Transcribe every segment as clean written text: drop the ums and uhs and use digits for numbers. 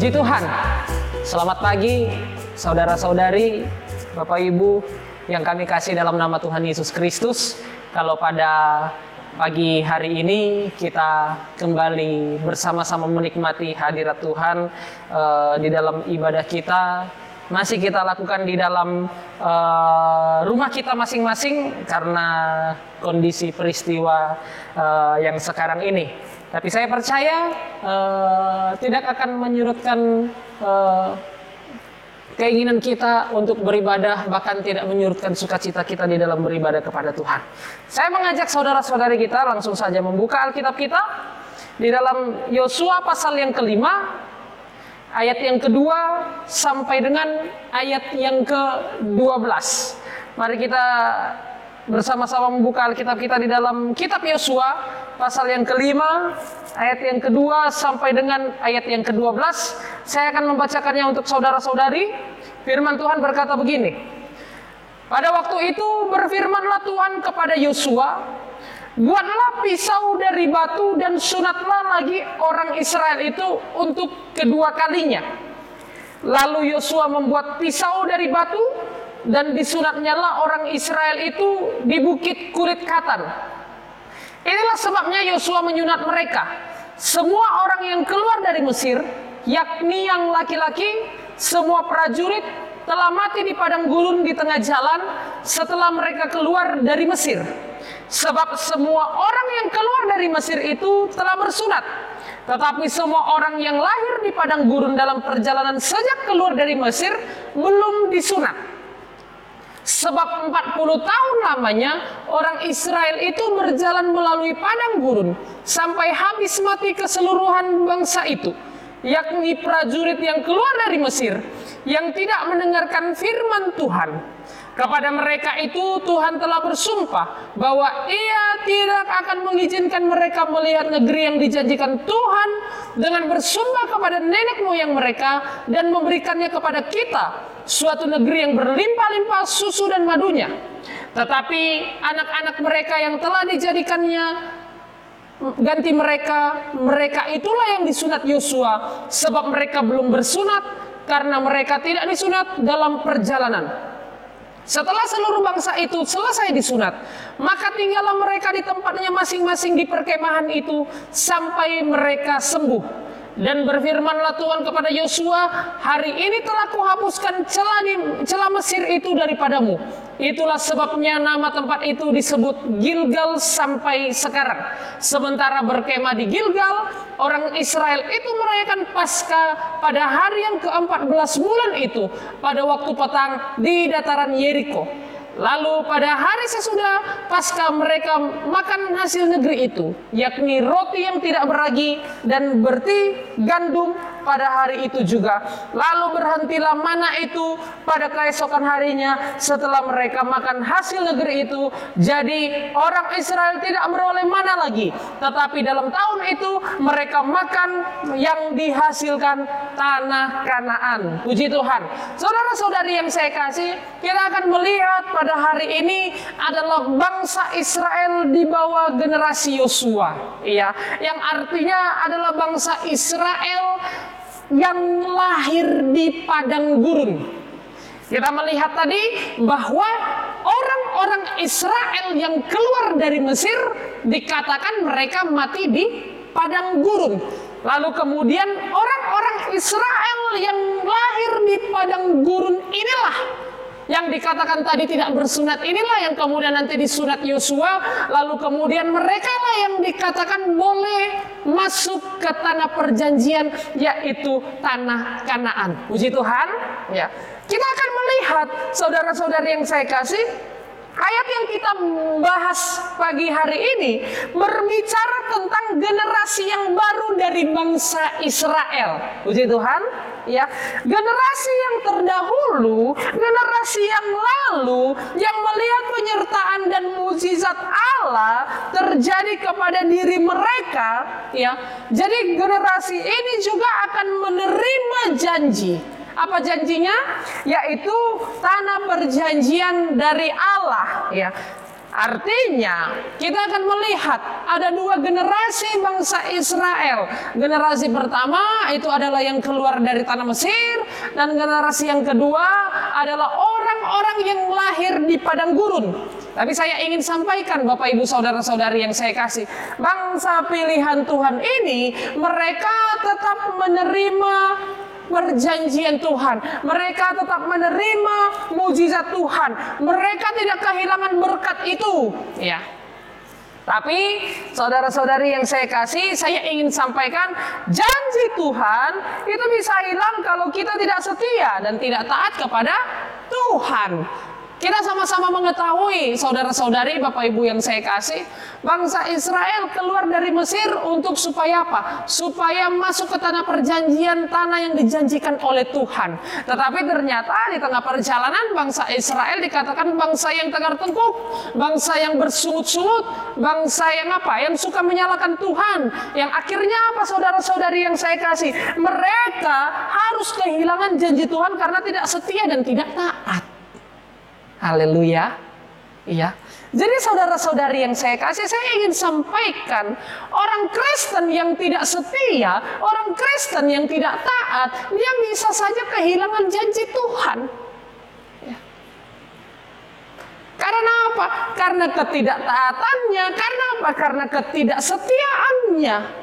Puji Tuhan. Selamat pagi saudara-saudari, Bapak Ibu yang kami kasih dalam nama Tuhan Yesus Kristus. Kalau pada pagi hari ini kita kembali bersama-sama menikmati hadirat Tuhan di dalam ibadah kita, masih kita lakukan di dalam rumah kita masing-masing karena kondisi peristiwa yang sekarang ini. Tapi saya percaya tidak akan menyurutkan keinginan kita untuk beribadah, bahkan tidak menyurutkan sukacita kita di dalam beribadah kepada Tuhan. Saya mengajak saudara-saudari kita langsung saja membuka Alkitab kita di dalam Yosua pasal yang kelima, ayat yang kedua sampai dengan ayat yang ke-12. Mari kita bersama-sama membuka Alkitab kita di dalam kitab Yosua pasal yang kelima, ayat yang kedua sampai dengan ayat yang ke-12. Saya akan membacakannya untuk saudara-saudari. Firman Tuhan berkata begini. Pada waktu itu berfirmanlah Tuhan kepada Yosua, buatlah pisau dari batu dan sunatlah lagi orang Israel itu untuk kedua kalinya. Lalu Yosua membuat pisau dari batu dan disunatnyalah orang Israel itu di bukit Kurit Katan. Inilah sebabnya Yosua menyunat mereka. Semua orang yang keluar dari Mesir, yakni yang laki-laki, semua prajurit telah mati di padang gurun di tengah jalan setelah mereka keluar dari Mesir. Sebab semua orang yang keluar dari Mesir itu telah bersunat. Tetapi semua orang yang lahir di padang gurun dalam perjalanan sejak keluar dari Mesir belum disunat. Sebab 40 tahun lamanya orang Israel itu berjalan melalui padang gurun sampai habis mati keseluruhan bangsa itu, yakni prajurit yang keluar dari Mesir yang tidak mendengarkan firman Tuhan. Kepada mereka itu Tuhan telah bersumpah bahwa Ia tidak akan mengizinkan mereka melihat negeri yang dijanjikan Tuhan dengan bersumpah kepada nenek moyang mereka dan memberikannya kepada kita, suatu negeri yang berlimpah-limpah susu dan madunya. Tetapi anak-anak mereka yang telah dijadikannya ganti mereka itulah yang disunat Yosua, sebab mereka belum bersunat karena mereka tidak disunat dalam perjalanan. Setelah seluruh bangsa itu selesai disunat, maka tinggallah mereka di tempatnya masing-masing di perkemahan itu sampai mereka sembuh. Dan berfirmanlah Tuhan kepada Yosua, hari ini telah kuhapuskan celah Mesir itu daripadamu. Itulah sebabnya nama tempat itu disebut Gilgal sampai sekarang. Sementara berkemah di Gilgal, orang Israel itu merayakan Paskah pada hari yang ke-14 bulan itu, pada waktu petang di dataran Yeriko. Lalu pada hari sesudah Paskah mereka makan hasil negeri itu, yakni roti yang tidak beragi dan berti gandum pada hari itu juga. Lalu berhentilah mana itu pada keesokan harinya setelah mereka makan hasil negeri itu. Jadi orang Israel tidak beroleh mana lagi, tetapi dalam tahun itu mereka makan yang dihasilkan tanah Kanaan. Puji Tuhan. Saudara-saudari yang saya kasih, kita akan melihat pada hari ini adalah bangsa Israel di bawah generasi Yosua, ya, yang artinya adalah bangsa Israel yang lahir di padang gurun. Kita melihat tadi bahwa orang-orang Israel yang keluar dari Mesir dikatakan mereka mati di padang gurun. Lalu kemudian orang-orang Israel yang lahir di padang gurun inilah yang dikatakan tadi tidak bersunat, inilah yang kemudian nanti disunat Yosua. Lalu kemudian mereka lah yang dikatakan boleh masuk ke tanah perjanjian, yaitu tanah Kanaan. Puji Tuhan. Ya, kita akan melihat saudara-saudari yang saya kasih, ayat yang kita bahas pagi hari ini berbicara tentang generasi yang baru dari bangsa Israel. Puji Tuhan. Ya, generasi yang terdahulu, generasi yang lalu yang melihat penyertaan dan mukjizat Allah terjadi kepada diri mereka, ya. Jadi generasi ini juga akan menerima janji. Apa janjinya? Yaitu tanah perjanjian dari Allah, ya. Artinya kita akan melihat ada dua generasi bangsa Israel. Generasi pertama itu adalah yang keluar dari tanah Mesir, dan generasi yang kedua adalah orang-orang yang lahir di padang gurun. Tapi saya ingin sampaikan Bapak Ibu Saudara-saudari yang saya kasih, bangsa pilihan Tuhan ini mereka tetap menerima perjanjian Tuhan. Mereka tetap menerima mujizat Tuhan. Mereka tidak kehilangan berkat itu, ya. Tapi saudara-saudari yang saya kasih, saya ingin sampaikan janji Tuhan itu bisa hilang kalau kita tidak setia dan tidak taat kepada Tuhan. Kita sama-sama mengetahui, saudara-saudari, Bapak Ibu yang saya kasih, bangsa Israel keluar dari Mesir untuk supaya apa? Supaya masuk ke tanah perjanjian, tanah yang dijanjikan oleh Tuhan. Tetapi ternyata di tengah perjalanan bangsa Israel dikatakan bangsa yang tegar tengkuk, bangsa yang bersungut-sungut, bangsa yang apa? Yang suka menyalahkan Tuhan. Yang akhirnya apa, saudara-saudari yang saya kasih? Mereka harus kehilangan janji Tuhan karena tidak setia dan tidak taat. Haleluya. Iya. Jadi saudara-saudari yang saya kasih, saya ingin sampaikan, orang Kristen yang tidak setia, orang Kristen yang tidak taat, dia bisa saja kehilangan janji Tuhan. Ya. Karena apa? Karena ketidaktaatannya. Karena apa? Karena ketidaksetiaannya.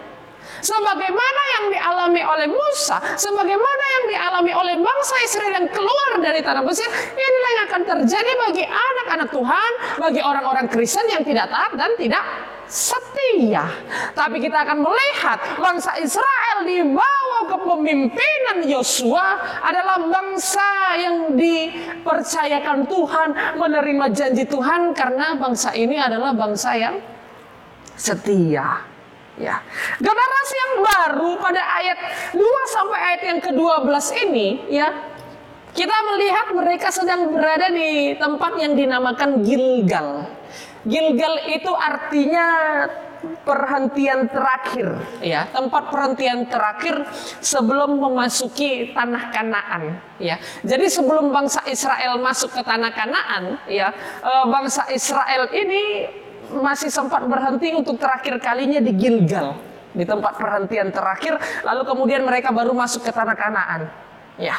Sebagaimana yang dialami oleh Musa, sebagaimana yang dialami oleh bangsa Israel yang keluar dari tanah Mesir, inilah yang akan terjadi bagi anak-anak Tuhan, bagi orang-orang Kristen yang tidak taat dan tidak setia. Tapi kita akan melihat bangsa Israel di bawah kepemimpinan Yosua adalah bangsa yang dipercayakan Tuhan, menerima janji Tuhan, karena bangsa ini adalah bangsa yang setia. Ya, generasi yang baru pada ayat 2 sampai ayat yang ke-12 ini, ya, kita melihat mereka sedang berada di tempat yang dinamakan Gilgal. Gilgal itu artinya perhentian terakhir, ya, tempat perhentian terakhir sebelum memasuki tanah Kanaan, ya. Jadi sebelum bangsa Israel masuk ke tanah Kanaan, ya, bangsa Israel ini masih sempat berhenti untuk terakhir kalinya di Gilgal, di tempat perhentian terakhir, lalu kemudian mereka baru masuk ke tanah Kanaan. Ya.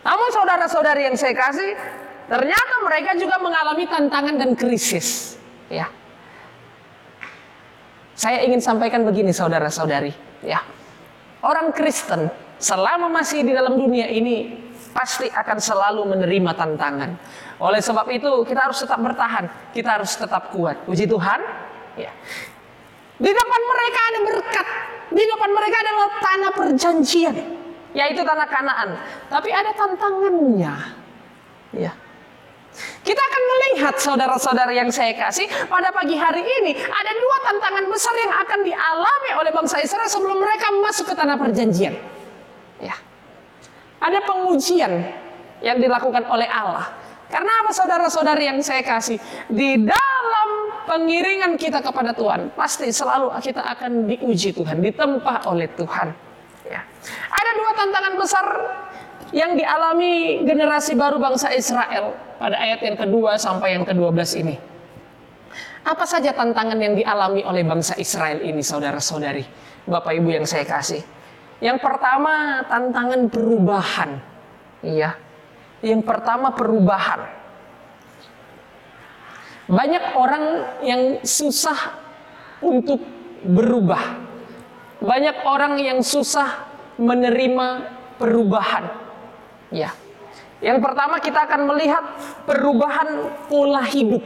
Namun saudara-saudari yang saya kasih, ternyata mereka juga mengalami tantangan dan krisis. Ya. Saya ingin sampaikan begini saudara-saudari, ya. Orang Kristen selama masih di dalam dunia ini pasti akan selalu menerima tantangan. Oleh sebab itu kita harus tetap bertahan, kita harus tetap kuat. Puji Tuhan. Ya. Di depan mereka ada berkat, di depan mereka adalah tanah perjanjian, yaitu tanah Kanaan. Tapi ada tantangannya. Ya. Kita akan melihat saudara-saudara yang saya kasih, pada pagi hari ini ada dua tantangan besar yang akan dialami oleh bangsa Israel sebelum mereka masuk ke tanah perjanjian. Ya. Ada pengujian yang dilakukan oleh Allah. Karena apa saudara-saudari yang saya kasih? Di dalam pengiringan kita kepada Tuhan, pasti selalu kita akan diuji Tuhan, ditempa oleh Tuhan. Ya. Ada dua tantangan besar yang dialami generasi baru bangsa Israel pada ayat yang kedua sampai yang ke-12 ini. Apa saja tantangan yang dialami oleh bangsa Israel ini, saudara-saudari, Bapak Ibu yang saya kasih? Yang pertama, tantangan perubahan. Iya. Yang pertama, perubahan. Banyak orang yang susah untuk berubah. Banyak orang yang susah menerima perubahan. Ya. Yang pertama kita akan melihat perubahan pola hidup.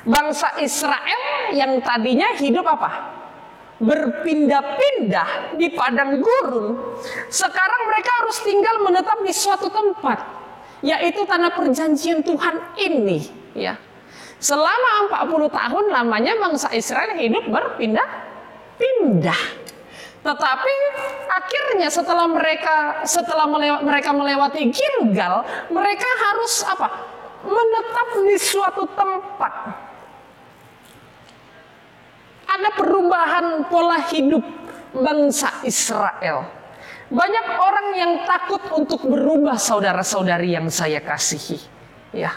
Bangsa Israel yang tadinya hidup apa? Berpindah-pindah di padang gurun, sekarang mereka harus tinggal menetap di suatu tempat, yaitu tanah perjanjian Tuhan ini, ya. Selama 40 tahun lamanya bangsa Israel hidup berpindah-pindah. Tetapi akhirnya setelah mereka melewati Gilgal, mereka harus apa? Menetap di suatu tempat. Ada perubahan pola hidup bangsa Israel. Banyak orang yang takut untuk berubah, saudara-saudari yang saya kasihi. Ya.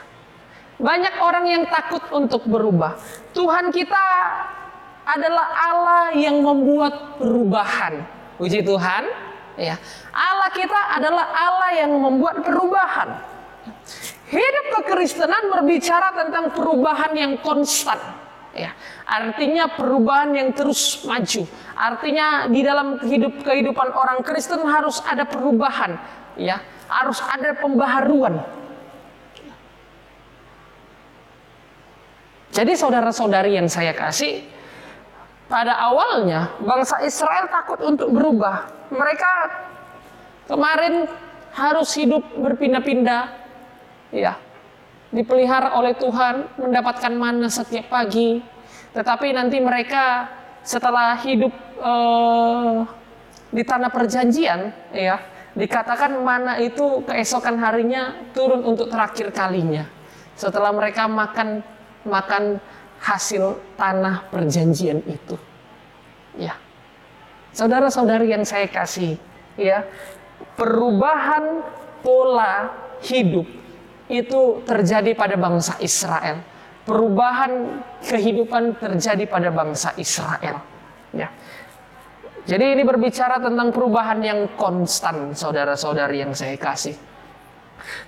Banyak orang yang takut untuk berubah. Tuhan kita adalah Allah yang membuat perubahan. Puji Tuhan. Ya. Allah kita adalah Allah yang membuat perubahan. Hidup kekristenan berbicara tentang perubahan yang konstan. Ya. Artinya perubahan yang terus maju. Artinya di dalam kehidupan orang Kristen harus ada perubahan. Ya. Harus ada pembaharuan. Jadi saudara-saudari yang saya kasih, pada awalnya bangsa Israel takut untuk berubah. Mereka kemarin harus hidup berpindah-pindah, ya, dipelihara oleh Tuhan, mendapatkan manna setiap pagi. Tetapi nanti mereka setelah hidup di tanah perjanjian, ya, dikatakan manna itu keesokan harinya turun untuk terakhir kalinya. Setelah mereka makan hasil tanah perjanjian itu. Ya. Saudara-saudari yang saya kasih, ya, perubahan pola hidup itu terjadi pada bangsa Israel. Perubahan kehidupan terjadi pada bangsa Israel. Ya. Jadi ini berbicara tentang perubahan yang konstan, saudara-saudari yang saya kasih.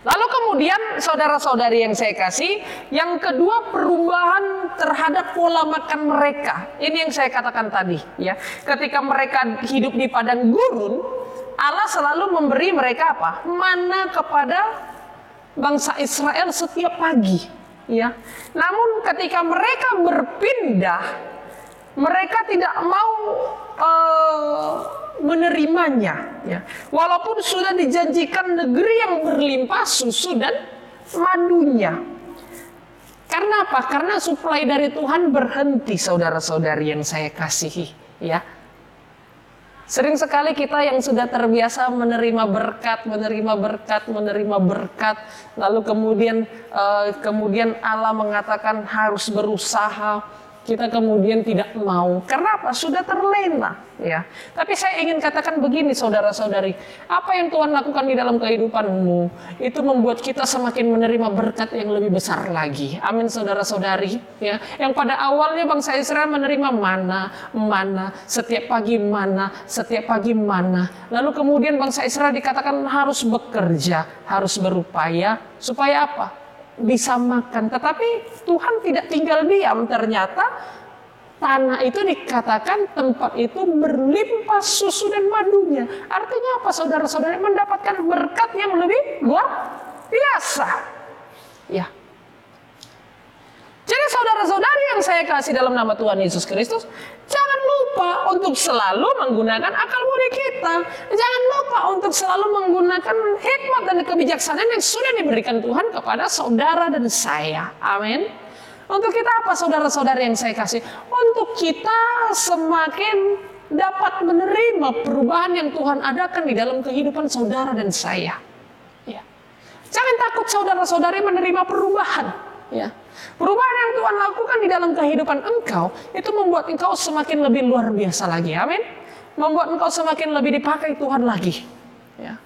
Lalu kemudian saudara-saudari yang saya kasih, yang kedua perubahan terhadap pola makan mereka. Ini yang saya katakan tadi, ya. Ketika mereka hidup di padang gurun, Allah selalu memberi mereka apa? Manna kepada bangsa Israel setiap pagi, ya. Namun ketika mereka berpindah, mereka tidak mau menerimanya, ya. Walaupun sudah dijanjikan negeri yang berlimpah susu dan madunya. Karena apa? Karena suplai dari Tuhan berhenti, saudara-saudari yang saya kasihi, ya. Sering sekali kita yang sudah terbiasa menerima berkat, lalu kemudian Allah mengatakan harus berusaha. Kita kemudian tidak mau. Karena apa? Sudah terlena, ya. Tapi saya ingin katakan begini, saudara-saudari, apa yang Tuhan lakukan di dalam kehidupanmu itu membuat kita semakin menerima berkat yang lebih besar lagi. Amin, saudara-saudari, ya. Yang pada awalnya bangsa Israel menerima mana setiap pagi, lalu kemudian bangsa Israel dikatakan harus bekerja, harus berupaya supaya apa? Bisa makan. Tetapi Tuhan tidak tinggal diam. Ternyata tanah itu dikatakan tempat itu berlimpah susu dan madunya. Artinya apa, saudara-saudara? Mendapatkan berkat yang lebih luar biasa, ya. Jadi saudara-saudari yang saya kasih dalam nama Tuhan Yesus Kristus, jangan lupa untuk selalu menggunakan akal budi kita. Jangan lupa untuk selalu menggunakan hikmat dan kebijaksanaan yang sudah diberikan Tuhan kepada saudara dan saya. Amin. Untuk kita apa, saudara-saudari yang saya kasih? Untuk kita semakin dapat menerima perubahan yang Tuhan adakan di dalam kehidupan saudara dan saya. Ya. Jangan takut, saudara-saudari, menerima perubahan. Ya. Perubahan yang Tuhan lakukan di dalam kehidupan engkau itu membuat engkau semakin lebih luar biasa lagi. Amin. Membuat engkau semakin lebih dipakai Tuhan lagi. Ya.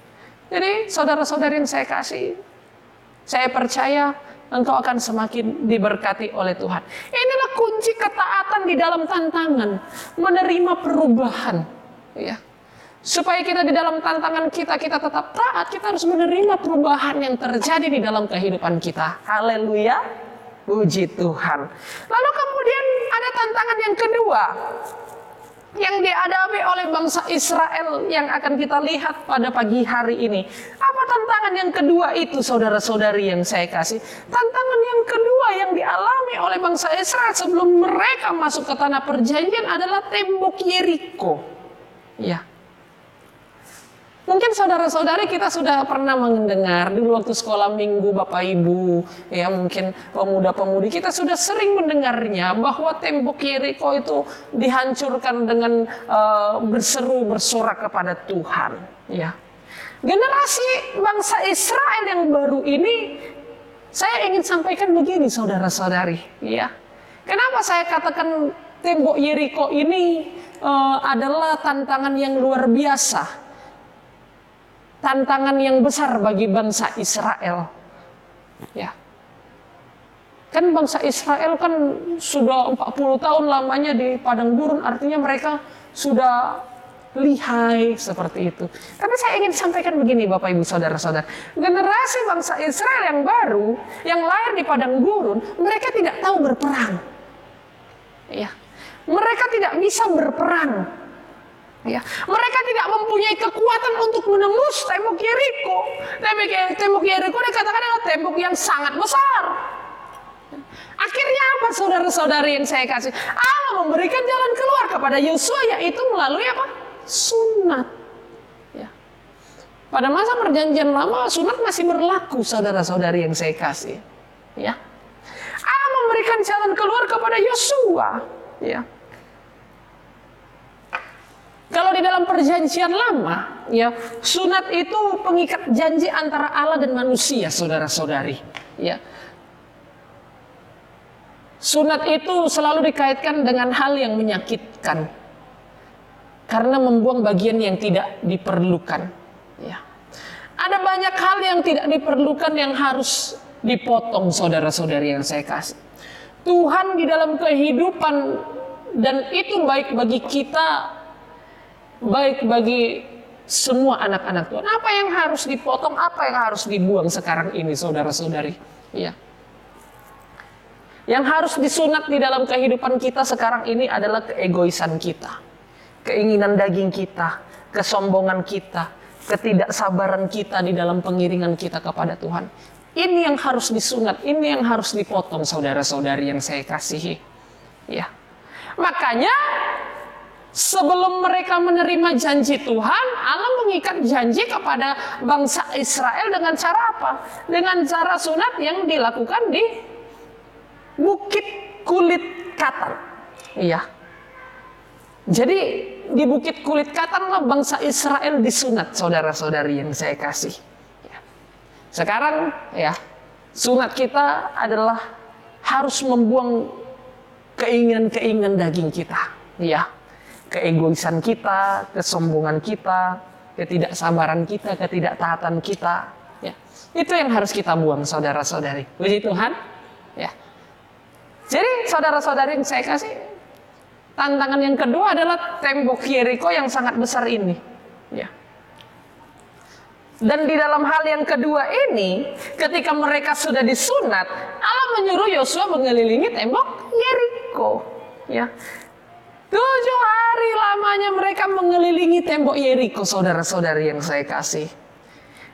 Jadi saudara-saudari yang saya kasih, saya percaya engkau akan semakin diberkati oleh Tuhan. Inilah kunci ketaatan di dalam tantangan, menerima perubahan. Ya. Supaya kita di dalam tantangan kita tetap taat, kita harus menerima perubahan yang terjadi di dalam kehidupan kita. Haleluya. Puji Tuhan. Lalu kemudian ada tantangan yang kedua yang dihadapi oleh bangsa Israel yang akan kita lihat pada pagi hari ini. Apa tantangan yang kedua itu, saudara-saudari yang saya kasih? Tantangan yang kedua yang dialami oleh bangsa Israel sebelum mereka masuk ke tanah perjanjian adalah tembok Yeriko. Ya. Mungkin saudara-saudari kita sudah pernah mendengar dulu waktu sekolah minggu Bapak Ibu, ya mungkin pemuda-pemudi kita sudah sering mendengarnya bahwa tembok Yeriko itu dihancurkan dengan berseru bersorak kepada Tuhan. Ya. Generasi bangsa Israel yang baru ini, saya ingin sampaikan begini, saudara-saudari. Ya. Kenapa saya katakan tembok Yeriko ini adalah tantangan yang luar biasa? Tantangan yang besar bagi bangsa Israel. Ya. Kan bangsa Israel kan sudah 40 tahun lamanya di padang gurun, artinya mereka sudah lihai seperti itu. Tapi saya ingin sampaikan begini Bapak Ibu Saudara-saudara. Generasi bangsa Israel yang baru, yang lahir di padang gurun, mereka tidak tahu berperang. Ya. Mereka tidak bisa berperang. Ya. Mereka tidak mempunyai kekuatan untuk menembus tembok Yeriko. Tembok Yeriko dikatakan adalah tembok yang sangat besar. Akhirnya apa saudara-saudari yang saya kasih? Allah memberikan jalan keluar kepada Yosua, yaitu melalui apa? Sunat. Ya. Pada masa perjanjian lama sunat masih berlaku saudara-saudari yang saya kasih. Ya. Allah memberikan jalan keluar kepada Yosua. Ya. Kalau di dalam perjanjian lama, ya, sunat itu pengikat janji antara Allah dan manusia, saudara-saudari. Ya. Sunat itu selalu dikaitkan dengan hal yang menyakitkan, karena membuang bagian yang tidak diperlukan. Ya. Ada banyak hal yang tidak diperlukan yang harus dipotong, saudara-saudari yang saya kasih. Tuhan di dalam kehidupan, dan itu baik bagi kita, baik bagi semua anak-anak Tuhan. Apa yang harus dipotong, apa yang harus dibuang sekarang ini, saudara-saudari? Ya. Yang harus disunat di dalam kehidupan kita sekarang ini adalah keegoisan kita, keinginan daging kita, kesombongan kita, ketidaksabaran kita di dalam pengiringan kita kepada Tuhan. Ini yang harus disunat, ini yang harus dipotong, saudara-saudari yang saya kasihi. Ya. Makanya sebelum mereka menerima janji Tuhan, Allah mengikat janji kepada bangsa Israel dengan cara apa? Dengan cara sunat yang dilakukan di Bukit Kulit Katan. Iya. Jadi di Bukit Kulit Katan lah bangsa Israel disunat, saudara-saudari yang saya kasih. Ya. Sekarang ya, sunat kita adalah harus membuang keinginan-keinginan daging kita. Ya. Keegoisan kita, kesombongan kita, ketidaksabaran kita, ketidaktaatan kita. Ya. Itu yang harus kita buang, saudara-saudari. Puji Tuhan. Ya. Jadi saudara-saudari yang saya kasih, tantangan yang kedua adalah tembok Yeriko yang sangat besar ini. Ya. Dan di dalam hal yang kedua ini, ketika mereka sudah disunat, Allah menyuruh Yosua mengelilingi tembok Yeriko. Ya. 7 hari lamanya mereka mengelilingi tembok Yeriko, saudara-saudari yang saya kasih.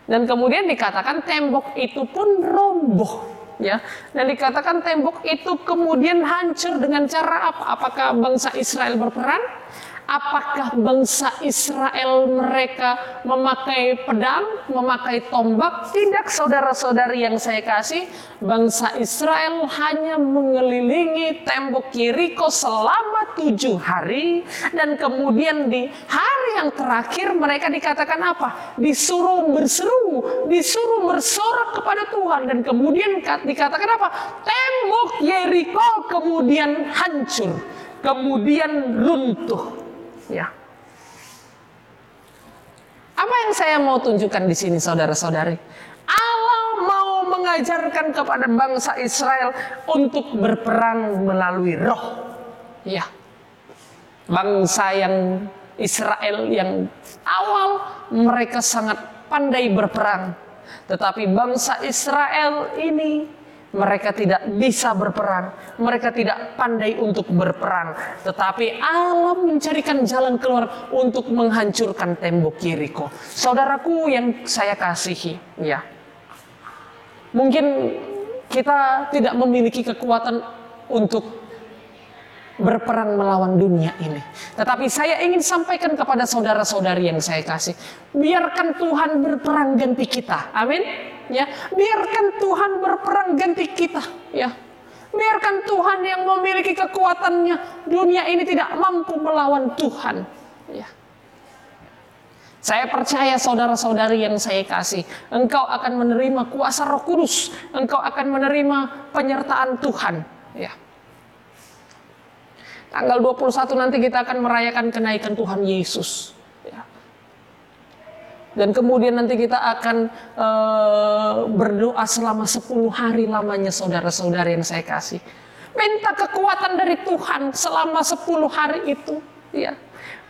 Dan kemudian dikatakan tembok itu pun roboh. Ya, dan dikatakan tembok itu kemudian hancur dengan cara apa? Apakah bangsa Israel berperang? Apakah bangsa Israel mereka memakai pedang, memakai tombak? Tidak, saudara-saudari yang saya kasih. Bangsa Israel hanya mengelilingi tembok Yeriko selama 7 hari. Dan kemudian di hari yang terakhir mereka dikatakan apa? Disuruh berseru, disuruh bersorak kepada Tuhan. Dan kemudian dikatakan apa? Tembok Yeriko kemudian hancur, kemudian runtuh. Ya. Apa yang saya mau tunjukkan di sini, saudara-saudari? Allah mau mengajarkan kepada bangsa Israel untuk berperang melalui roh. Ya. Bangsa yang Israel yang awal mereka sangat pandai berperang, tetapi bangsa Israel ini mereka tidak bisa berperang, mereka tidak pandai untuk berperang, tetapi Allah mencarikan jalan keluar untuk menghancurkan tembok Yeriko. Saudaraku yang saya kasihi, ya. Mungkin kita tidak memiliki kekuatan untuk berperang melawan dunia ini. Tetapi saya ingin sampaikan kepada saudara-saudari yang saya kasih, biarkan Tuhan berperang ganti kita. Amin. Ya, biarkan Tuhan berperang ganti kita. Ya, biarkan Tuhan yang memiliki kekuatannya. Dunia ini tidak mampu melawan Tuhan. Ya. Saya percaya saudara-saudari yang saya kasih, engkau akan menerima kuasa Roh Kudus, engkau akan menerima penyertaan Tuhan. Ya. Tanggal 21 nanti kita akan merayakan kenaikan Tuhan Yesus. Ya. Dan kemudian nanti kita akan berdoa selama 10 hari lamanya, saudara-saudara yang saya kasih. Minta kekuatan dari Tuhan selama 10 hari itu, ya.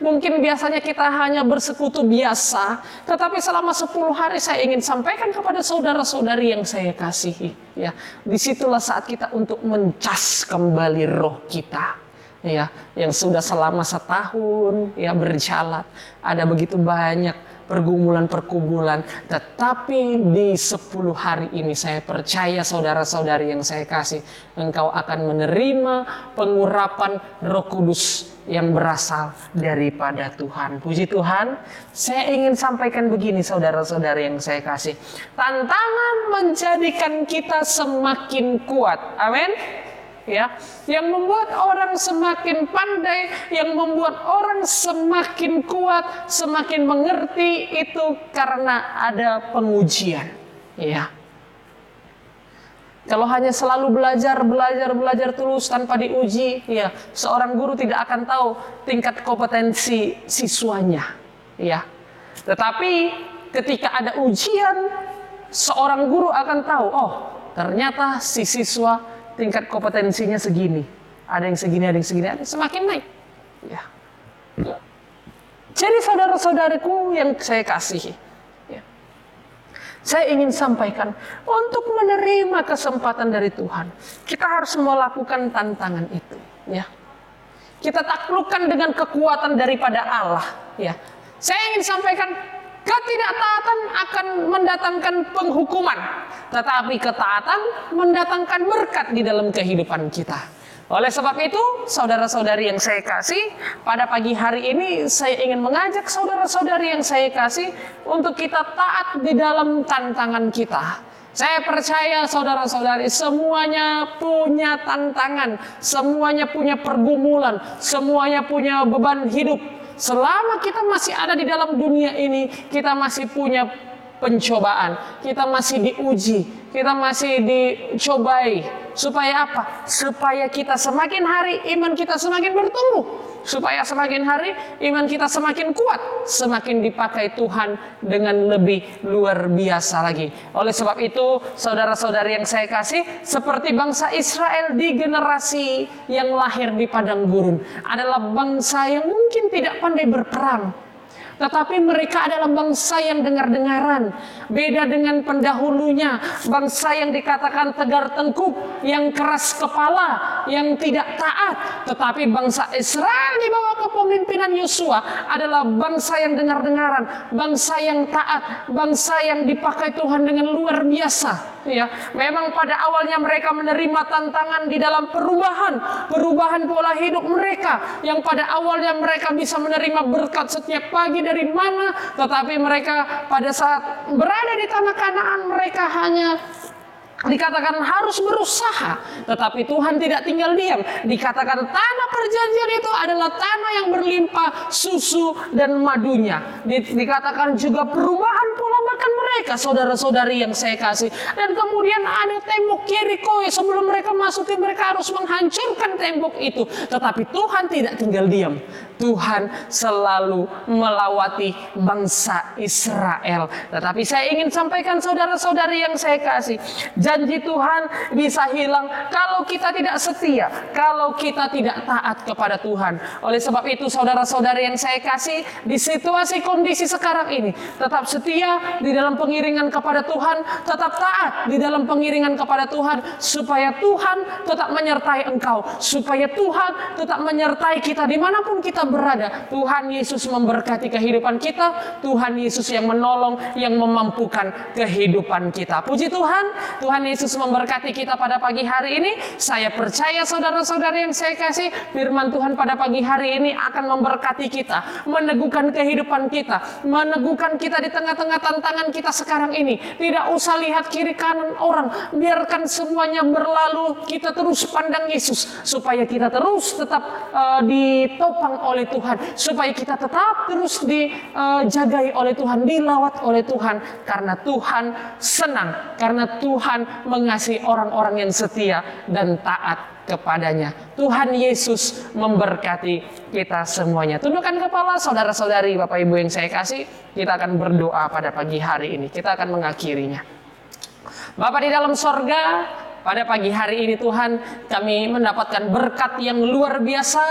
Mungkin biasanya kita hanya bersekutu biasa, tetapi selama 10 hari saya ingin sampaikan kepada saudara-saudari yang saya kasihi, ya. Disitulah saat kita untuk mencas kembali roh kita, ya, yang sudah selama setahun ya berjalan. Ada begitu banyak pergumulan-pergumulan, tetapi di 10 hari ini saya percaya saudara-saudari yang saya kasih, engkau akan menerima pengurapan Roh Kudus yang berasal daripada Tuhan. Puji Tuhan. Saya ingin sampaikan begini, saudara-saudari yang saya kasih, tantangan menjadikan kita semakin kuat. Amin. Ya, yang membuat orang semakin pandai, yang membuat orang semakin kuat, semakin mengerti, itu karena ada pengujian. Ya. Kalau hanya selalu belajar terus tanpa diuji, ya, seorang guru tidak akan tahu tingkat kompetensi siswanya. Ya. Tetapi ketika ada ujian, seorang guru akan tahu, oh, ternyata si siswa tingkat kompetensinya segini. Ada yang segini, ada yang segini, ada yang semakin naik. Ya. Jadi saudara-saudariku yang saya kasihi, ya, saya ingin sampaikan, untuk menerima kesempatan dari Tuhan, kita harus melakukan tantangan itu. Ya. Kita taklukkan dengan kekuatan daripada Allah. Ya. Saya ingin sampaikan, ketidaktaatan akan mendatangkan penghukuman, tetapi ketaatan mendatangkan berkat di dalam kehidupan kita. Oleh sebab itu, saudara-saudari yang saya kasih, pada pagi hari ini saya ingin mengajak saudara-saudari yang saya kasih untuk kita taat di dalam tantangan kita. Saya percaya saudara-saudari semuanya punya tantangan, semuanya punya pergumulan, semuanya punya beban hidup. Selama kita masih ada di dalam dunia ini, kita masih punya pencobaan, kita masih diuji, kita masih dicobai. Supaya apa? Supaya kita semakin hari iman kita semakin bertumbuh. Supaya semakin hari iman kita semakin kuat, semakin dipakai Tuhan dengan lebih luar biasa lagi. Oleh sebab itu, saudara-saudari yang saya kasih, seperti bangsa Israel di generasi yang lahir di padang gurun, adalah bangsa yang mungkin tidak pandai berperang, tetapi mereka adalah bangsa yang dengar-dengaran. Beda dengan pendahulunya, bangsa yang dikatakan tegar tengkuk, yang keras kepala, yang tidak taat. Tetapi bangsa Israel di bawah kepemimpinan Yosua adalah bangsa yang dengar-dengaran, bangsa yang taat, bangsa yang dipakai Tuhan dengan luar biasa. Ya, memang pada awalnya mereka menerima tantangan di dalam perubahan pola hidup mereka, yang pada awalnya mereka bisa menerima berkat setiap pagi dari mana, tetapi mereka pada saat berada di tanah Kanaan, mereka hanya dikatakan harus berusaha, tetapi Tuhan tidak tinggal diam. Dikatakan tanah perjanjian itu adalah tanah yang berlimpah susu dan madunya. Dikatakan juga perubahan pola makan mereka, saudara-saudari yang saya kasih. Dan kemudian ada tembok Yeriko, sebelum mereka masuki mereka harus menghancurkan tembok itu. Tetapi Tuhan tidak tinggal diam. Tuhan selalu melawati bangsa Israel. Tetapi saya ingin sampaikan saudara-saudari yang saya kasih, janji Tuhan bisa hilang kalau kita tidak setia, kalau kita tidak taat kepada Tuhan. Oleh sebab itu, saudara-saudari yang saya kasih, di situasi kondisi sekarang ini, tetap setia di dalam pengiringan kepada Tuhan, tetap taat di dalam pengiringan kepada Tuhan, supaya Tuhan tetap menyertai engkau, supaya Tuhan tetap menyertai kita dimanapun kita berada. Tuhan Yesus memberkati kehidupan kita, Tuhan Yesus yang menolong, yang memampukan kehidupan kita. Puji Tuhan, Tuhan Yesus memberkati kita pada pagi hari ini. Saya percaya saudara-saudari yang saya kasih, firman Tuhan pada pagi hari ini akan memberkati kita, meneguhkan kehidupan kita, meneguhkan kita di tengah-tengah tantangan kita sekarang ini. Tidak usah lihat kiri kanan orang, biarkan semuanya berlalu, kita terus pandang Yesus, supaya kita terus tetap ditopang oleh Tuhan, supaya kita tetap terus dijagai oleh Tuhan, dilawat oleh Tuhan, karena Tuhan senang, karena Tuhan mengasihi orang-orang yang setia dan taat kepadanya. Tuhan Yesus memberkati kita semuanya. Tundukkan kepala saudara-saudari, Bapak Ibu yang saya kasih. Kita akan berdoa pada pagi hari ini. Kita akan mengakhirinya. Bapa di dalam sorga, pada pagi hari ini Tuhan, kami mendapatkan berkat yang luar biasa,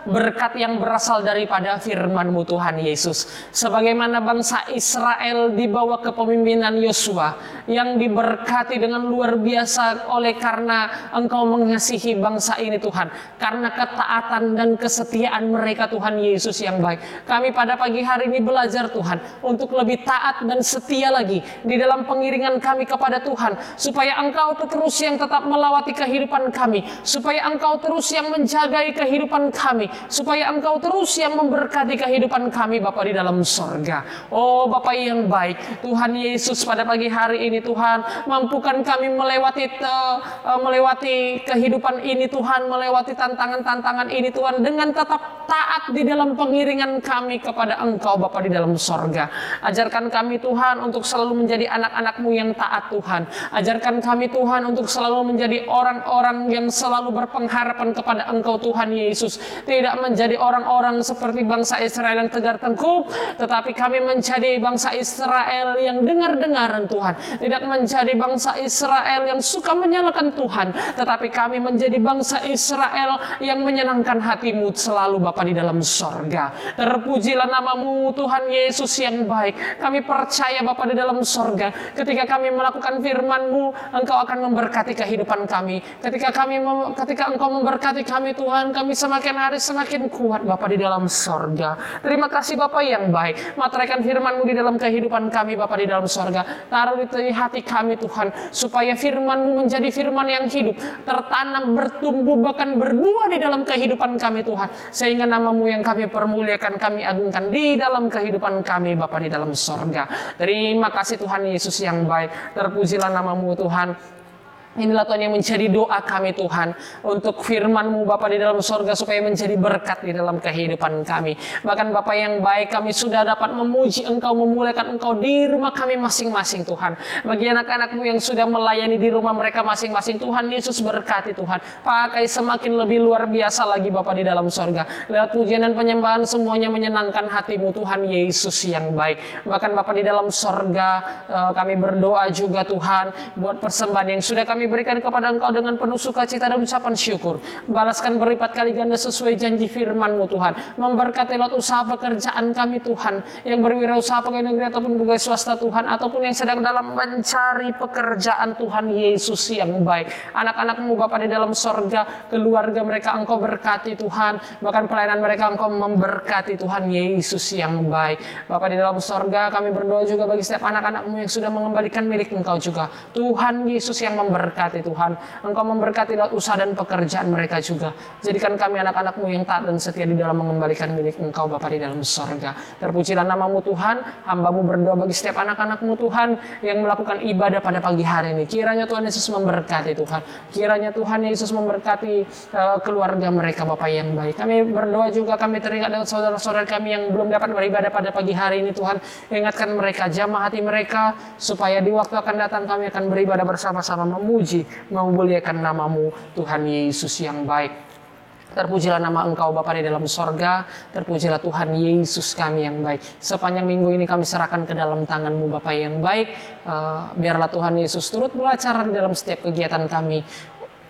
berkat yang berasal daripada firman-Mu Tuhan Yesus. Sebagaimana bangsa Israel di bawah kepemimpinan Yosua, yang diberkati dengan luar biasa oleh karena Engkau mengasihi bangsa ini Tuhan. Karena ketaatan dan kesetiaan mereka Tuhan Yesus yang baik. Kami pada pagi hari ini belajar Tuhan, untuk lebih taat dan setia lagi di dalam pengiringan kami kepada Tuhan. Supaya Engkau terus yang tetap melawati kehidupan kami, supaya Engkau terus yang menjagai kehidupan kami, supaya Engkau terus yang memberkati kehidupan kami Bapa di dalam sorga. Oh Bapa yang baik, Tuhan Yesus, pada pagi hari ini Tuhan, mampukan kami melewati kehidupan ini Tuhan, melewati tantangan-tantangan ini Tuhan, dengan tetap taat di dalam pengiringan kami kepada Engkau Bapa di dalam sorga. Ajarkan kami Tuhan untuk selalu menjadi anak-anak-Mu yang taat Tuhan. Ajarkan kami Tuhan untuk selalu menjadi orang-orang yang selalu berpengharapan kepada Engkau Tuhan Yesus. Tidak menjadi orang-orang seperti bangsa Israel yang tegar tengkuk, tetapi kami menjadi bangsa Israel yang dengar-dengaran Tuhan. Tidak menjadi bangsa Israel yang suka menyalahkan Tuhan, tetapi kami menjadi bangsa Israel yang menyenangkan hati-Mu selalu Bapa di dalam sorga. Terpujilah nama-Mu Tuhan Yesus yang baik. Kami percaya Bapa di dalam sorga, ketika kami melakukan firman-Mu, Engkau akan memberkati kehidupan kami. Ketika Engkau memberkati kami Tuhan, kami semakin hari semakin kuat Bapa di dalam sorga. Terima kasih Bapa yang baik. Materaikan firman-Mu di dalam kehidupan kami Bapa di dalam sorga. Taruh di hati kami Tuhan, supaya firman-Mu menjadi firman yang hidup, tertanam, bertumbuh, bahkan berbuah di dalam kehidupan kami Tuhan. Sehingga nama-Mu yang kami permuliakan, kami agungkan di dalam kehidupan kami Bapa di dalam sorga. Terima kasih Tuhan Yesus yang baik. Terpujilah nama-Mu Tuhan. Inilah Tuhan yang menjadi doa kami Tuhan, untuk firman-Mu Bapa di dalam sorga, supaya menjadi berkat di dalam kehidupan kami. Bahkan Bapa yang baik, kami sudah dapat memuji Engkau, memuliakan Engkau di rumah kami masing-masing Tuhan. Bagi anak-anak-Mu yang sudah melayani di rumah mereka masing-masing, Tuhan Yesus berkati Tuhan. Pakai semakin lebih luar biasa lagi Bapa di dalam sorga. Lewat pujian dan penyembahan semuanya menyenangkan hati-Mu Tuhan Yesus yang baik. Bahkan Bapa di dalam sorga, kami berdoa juga Tuhan, buat persembahan yang sudah kami berikan kepada Engkau dengan penuh sukacita dan ucapan syukur. Balaskan berlipat kali ganda sesuai janji firman-Mu Tuhan. Memberkati lewat usaha pekerjaan kami Tuhan, yang berwirausaha pegawai negeri ataupun pegawai swasta Tuhan, ataupun yang sedang dalam mencari pekerjaan Tuhan Yesus yang baik. Anak-anak-Mu Bapa di dalam sorga, keluarga mereka Engkau berkati Tuhan. Bahkan pelayanan mereka Engkau memberkati Tuhan Yesus yang baik. Bapa di dalam sorga, kami berdoa juga bagi setiap anak-anak-Mu yang sudah mengembalikan milik Engkau juga. Tuhan Yesus yang memberkati Tuhan. Engkau memberkati lewat usaha dan pekerjaan mereka juga. Jadikan kami anak-anak-Mu yang taat dan setia di dalam mengembalikan milik Engkau Bapa di dalam sorga. Terpujilah nama-Mu Tuhan. Hamba-Mu berdoa bagi setiap anak-anak-Mu Tuhan yang melakukan ibadah pada pagi hari ini. Kiranya Tuhan Yesus memberkati Tuhan. Kiranya Tuhan Yesus memberkati keluarga mereka Bapa yang baik. Kami berdoa juga, kami teringat dengan saudara-saudara kami yang belum dapat beribadah pada pagi hari ini Tuhan. Ingatkan mereka, jamah hati mereka, supaya di waktu akan datang kami akan beribadah bersama-sama, memuji, memuliakan nama-Mu Tuhan Yesus yang baik. Terpujilah nama Engkau Bapa di dalam sorga. Terpujilah Tuhan Yesus kami yang baik. Sepanjang minggu ini kami serahkan ke dalam tangan-Mu Bapa yang baik. Biarlah Tuhan Yesus turut belajar di dalam setiap kegiatan kami.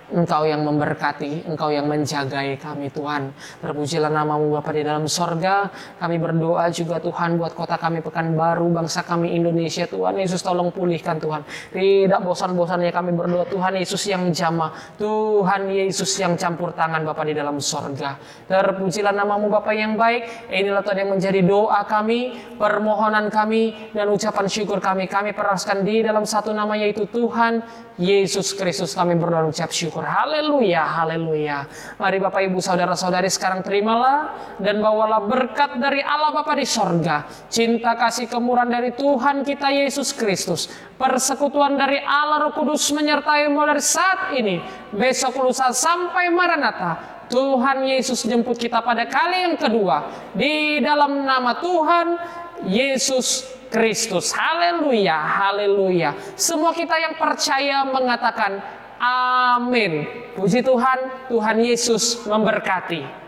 Engkau yang memberkati, Engkau yang menjagai kami Tuhan. Terpujilah nama-Mu Bapa di dalam sorga. Kami berdoa juga Tuhan buat kota kami Pekanbaru, bangsa kami Indonesia Tuhan Yesus, tolong pulihkan Tuhan. Tidak bosan-bosannya kami berdoa, Tuhan Yesus yang jamah, Tuhan Yesus yang campur tangan Bapa di dalam sorga. Terpujilah nama-Mu Bapa yang baik. Inilah Tuhan yang menjadi doa kami, permohonan kami, dan ucapan syukur kami. Kami peraskan di dalam satu nama, yaitu Tuhan Yesus Kristus. Kami berdoa ucap syukur. Haleluya, haleluya. Mari Bapak Ibu saudara-saudari sekarang terimalah dan bawalah berkat dari Allah Bapa di sorga, cinta kasih kemurahan dari Tuhan kita Yesus Kristus, persekutuan dari Allah Roh Kudus menyertai mulai saat ini, besok, lusa sampai Maranatha. Tuhan Yesus jemput kita pada kali yang kedua di dalam nama Tuhan Yesus Kristus. Haleluya, haleluya. Semua kita yang percaya mengatakan Amin. Puji Tuhan, Tuhan Yesus memberkati.